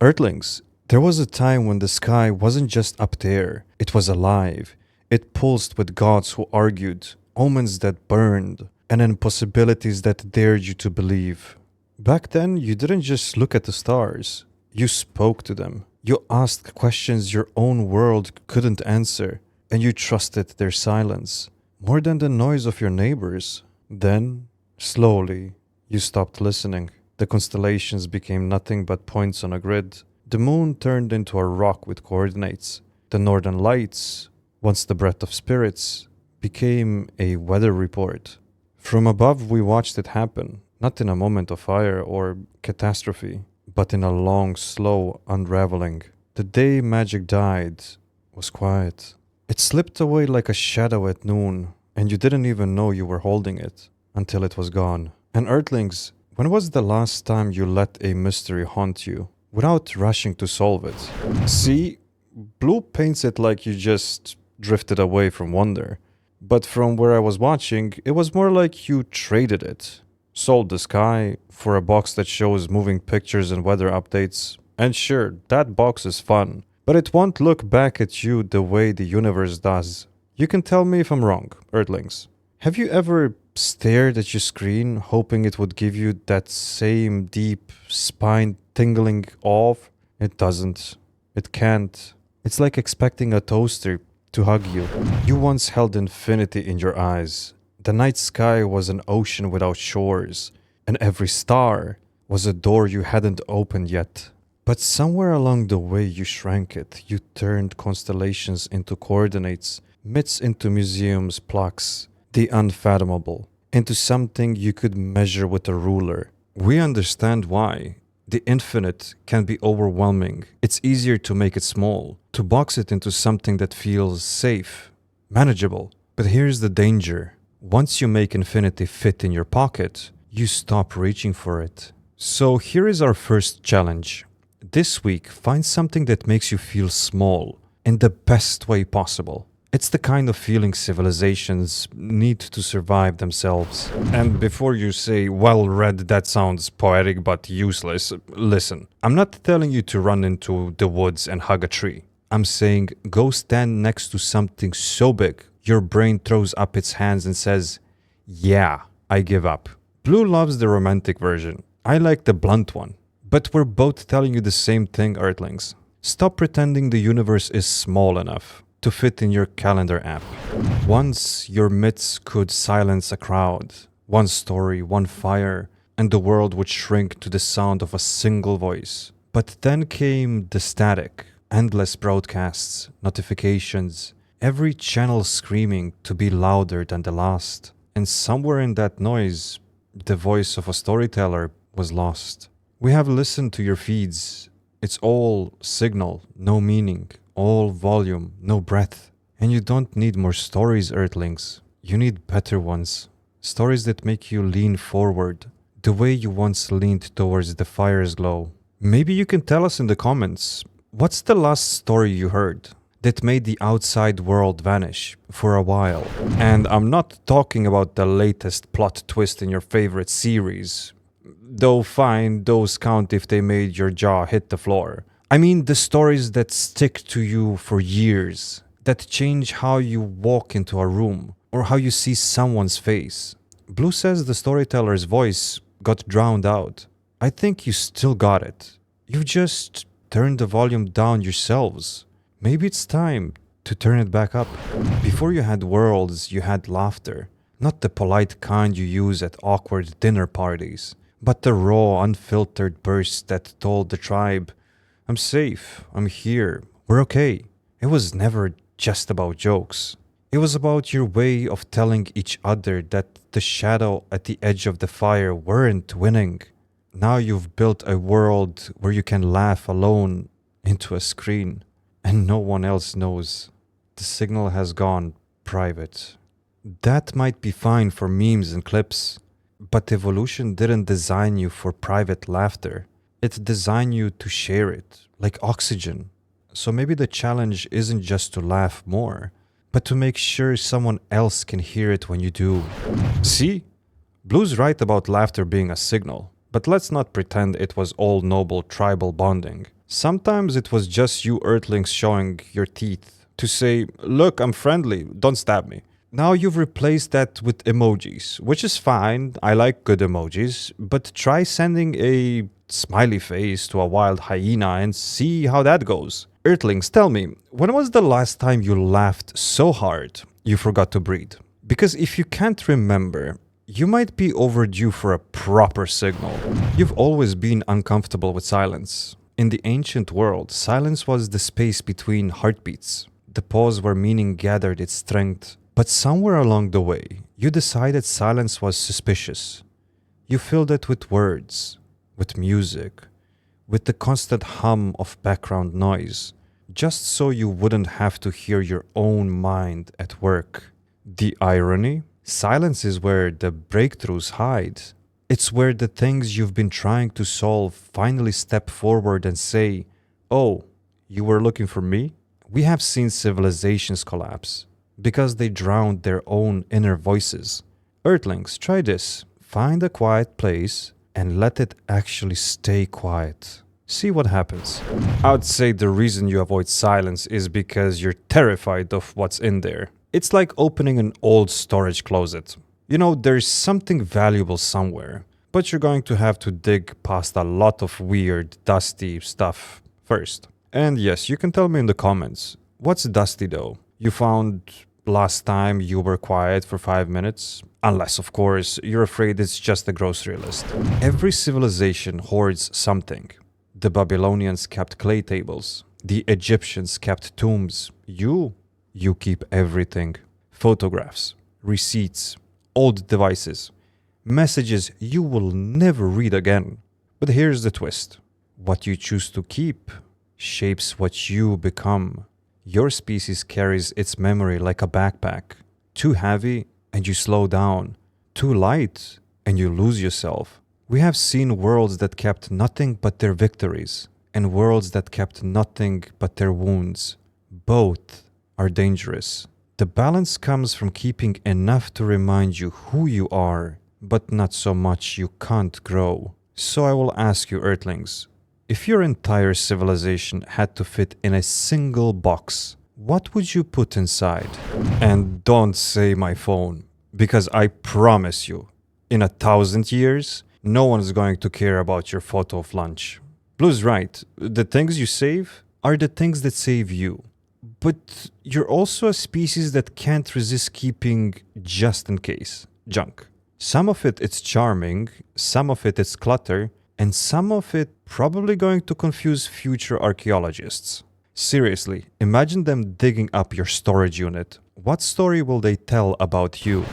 Earthlings, there was a time when the sky wasn't just up there, it was alive. It pulsed with gods who argued, omens that burned, and impossibilities that dared you to believe. Back then, you didn't just look at the stars, you spoke to them. You asked questions your own world couldn't answer, and you trusted their silence more than the noise of your neighbors. Then, slowly, you stopped listening. The constellations became nothing but points on a grid. The moon turned into a rock with coordinates. The northern lights, once the breath of spirits, became a weather report. From above, we watched it happen, not in a moment of fire or catastrophe, but in a long, slow unraveling. The day magic died was quiet. It slipped away like a shadow at noon, and you didn't even know you were holding it until it was gone. And Earthlings, when was the last time you let a mystery haunt you without rushing to solve it? See, Blue paints it like you just drifted away from wonder. But from where I was watching, it was more like you traded it. Sold the sky for a box that shows moving pictures and weather updates. And sure, that box is fun, but it won't look back at you the way the universe does. You can tell me if I'm wrong, Earthlings. Have you ever stared at your screen hoping it would give you that same deep, spine tingling awe? It doesn't. It can't. It's like expecting a toaster to hug you. You once held infinity in your eyes. The night sky was an ocean without shores, and every star was a door you hadn't opened yet. But somewhere along the way you shrank it. You turned constellations into coordinates, myths into museums, plaques, the unfathomable, into something you could measure with a ruler. We understand why. The infinite can be overwhelming. It's easier to make it small, to box it into something that feels safe, manageable. But here's the danger. Once you make infinity fit in your pocket, you stop reaching for it. So here is our first challenge. This week, find something that makes you feel small in the best way possible. It's the kind of feeling civilizations need to survive themselves. And before you say, well read, that sounds poetic but useless, listen. I'm not telling you to run into the woods and hug a tree. I'm saying go stand next to something so big, your brain throws up its hands and says, yeah, I give up. Blue loves the romantic version. I like the blunt one. But we're both telling you the same thing, Earthlings. Stop pretending the universe is small enough to fit in your calendar app. Once your myths could silence a crowd, one story, one fire, and the world would shrink to the sound of a single voice. But then came the static, endless broadcasts, notifications, every channel screaming to be louder than the last. And somewhere in that noise, the voice of a storyteller was lost. We have listened to your feeds. It's all signal, no meaning, all volume, no breath. And you don't need more stories, Earthlings. You need better ones. Stories that make you lean forward, the way you once leaned towards the fire's glow. Maybe you can tell us in the comments, what's the last story you heard that made the outside world vanish for a while? And I'm not talking about the latest plot twist in your favorite series. Though fine, those count if they made your jaw hit the floor. I mean the stories that stick to you for years, that change how you walk into a room or how you see someone's face. Blue says the storyteller's voice got drowned out. I think you still got it. You've just turned the volume down yourselves. Maybe it's time to turn it back up. Before you had worlds, you had laughter. Not the polite kind you use at awkward dinner parties, but the raw, unfiltered bursts that told the tribe, I'm safe, I'm here, we're okay. It was never just about jokes. It was about your way of telling each other that the shadow at the edge of the fire weren't winning. Now you've built a world where you can laugh alone into a screen, and no one else knows. The signal has gone private. That might be fine for memes and clips, but evolution didn't design you for private laughter. It designed you to share it, like oxygen. So maybe the challenge isn't just to laugh more, but to make sure someone else can hear it when you do. See? Blue's right about laughter being a signal. But let's not pretend it was all noble tribal bonding. Sometimes it was just you Earthlings showing your teeth to say, look, I'm friendly, don't stab me. Now you've replaced that with emojis, which is fine. I like good emojis, but try sending a smiley face to a wild hyena and see how that goes. Earthlings, tell me, when was the last time you laughed so hard you forgot to breathe? Because if you can't remember, you might be overdue for a proper signal. You've always been uncomfortable with silence. In the ancient world, silence was the space between heartbeats, the pause where meaning gathered its strength. But somewhere along the way, you decided silence was suspicious. You filled it with words, with music, with the constant hum of background noise, just so you wouldn't have to hear your own mind at work. The irony? Silence is where the breakthroughs hide. It's where the things you've been trying to solve finally step forward and say, oh, you were looking for me? We have seen civilizations collapse because they drowned their own inner voices. Earthlings, try this. Find a quiet place and let it actually stay quiet. See what happens. I would say the reason you avoid silence is because you're terrified of what's in there. It's like opening an old storage closet. You know, there's something valuable somewhere, but you're going to have to dig past a lot of weird, dusty stuff first. And yes, you can tell me in the comments, what's dusty though? You found last time you were quiet for 5 minutes? Unless, of course, you're afraid it's just a grocery list. Every civilization hoards something. The Babylonians kept clay tables. The Egyptians kept tombs. You keep everything. Photographs, receipts, old devices, messages you will never read again. But here's the twist. What you choose to keep shapes what you become. Your species carries its memory like a backpack. Too heavy and you slow down. Too light and you lose yourself. We have seen worlds that kept nothing but their victories and worlds that kept nothing but their wounds. Both are dangerous. The balance comes from keeping enough to remind you who you are, but not so much you can't grow. So I will ask you, Earthlings, if your entire civilization had to fit in a single box, what would you put inside? And don't say my phone, because I promise you, in 1,000 years, no one is going to care about your photo of lunch. Blue's right, the things you save are the things that save you. But you're also a species that can't resist keeping just in case junk. Some of it's charming, some of it's clutter, and some of it probably going to confuse future archaeologists. Seriously, imagine them digging up your storage unit. What story will they tell about you?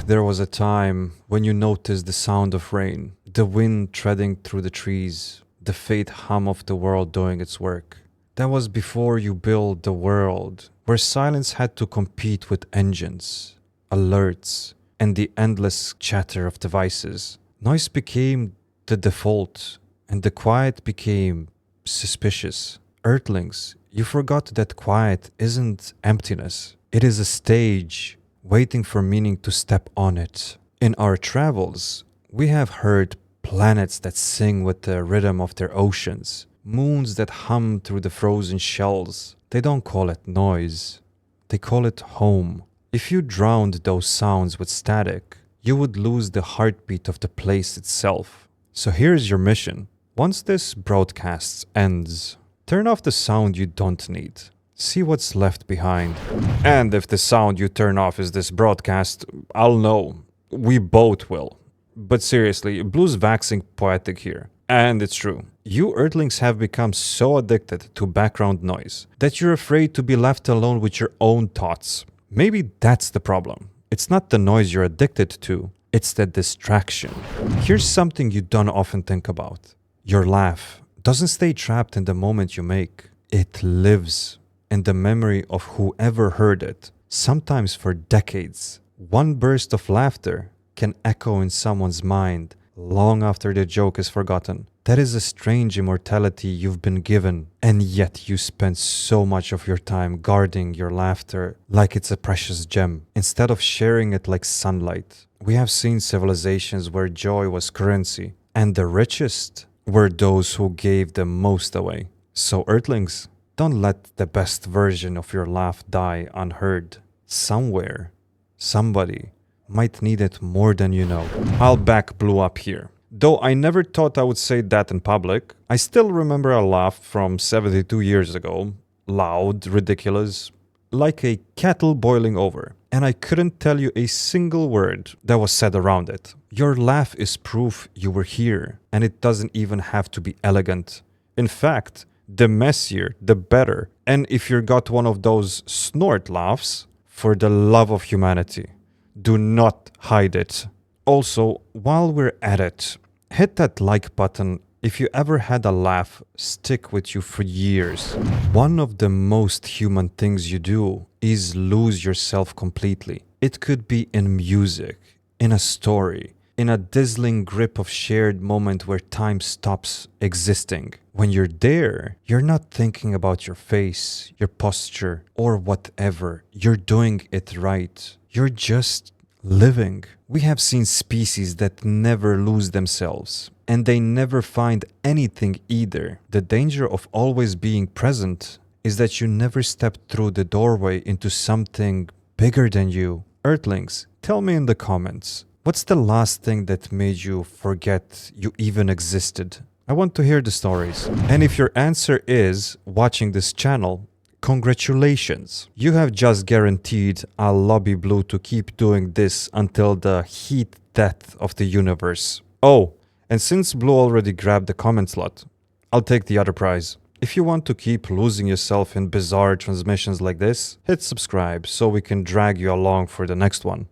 There was a time when you noticed the sound of rain, the wind treading through the trees, the faint hum of the world doing its work. That was before you built the world, where silence had to compete with engines, alerts, and the endless chatter of devices. Noise became the default, and the quiet became suspicious. Earthlings, you forgot that quiet isn't emptiness. It is a stage, waiting for meaning to step on it. In our travels, we have heard planets that sing with the rhythm of their oceans, moons that hum through the frozen shells. They don't call it noise. They call it home. If you drowned those sounds with static, you would lose the heartbeat of the place itself. So here's your mission. Once this broadcast ends, turn off the sound you don't need. See what's left behind. And if the sound you turn off is this broadcast, I'll know. We both will. But seriously, Blue's waxing poetic here. And it's true. You Earthlings have become so addicted to background noise that you're afraid to be left alone with your own thoughts. Maybe that's the problem. It's not the noise you're addicted to, it's the distraction. Here's something you don't often think about. Your laugh doesn't stay trapped in the moment you make. It lives in the memory of whoever heard it, sometimes for decades. One burst of laughter can echo in someone's mind long after the joke is forgotten. That is a strange immortality you've been given, and yet you spend so much of your time guarding your laughter like it's a precious gem, instead of sharing it like sunlight. We have seen civilizations where joy was currency, And the richest were those who gave the most away. So, Earthlings, don't let the best version of your laugh die unheard. Somewhere, somebody might need it more than you know. I'll back Blue up here. Though I never thought I would say that in public, I still remember a laugh from 72 years ago. Loud, ridiculous, like a kettle boiling over. And I couldn't tell you a single word that was said around it. Your laugh is proof you were here, and it doesn't even have to be elegant. In fact, the messier, the better. And if you got one of those snort laughs, for the love of humanity, do not hide it. Also, while we're at it, hit that like button if you ever had a laugh stick with you for years. One of the most human things you do is lose yourself completely. It could be in music, in a story, in a dazzling grip of shared moment where time stops existing. When you're there, you're not thinking about your face, your posture, or whatever. You're doing it right. You're just living. We have seen species that never lose themselves, and they never find anything either. The danger of always being present is that you never step through the doorway into something bigger than you. Earthlings, tell me in the comments, what's the last thing that made you forget you even existed? I want to hear the stories. And if your answer is watching this channel, congratulations! You have just guaranteed I'll lobby Blue to keep doing this until the heat death of the universe. Oh, and since Blue already grabbed the comment slot, I'll take the other prize. If you want to keep losing yourself in bizarre transmissions like this, hit subscribe so we can drag you along for the next one.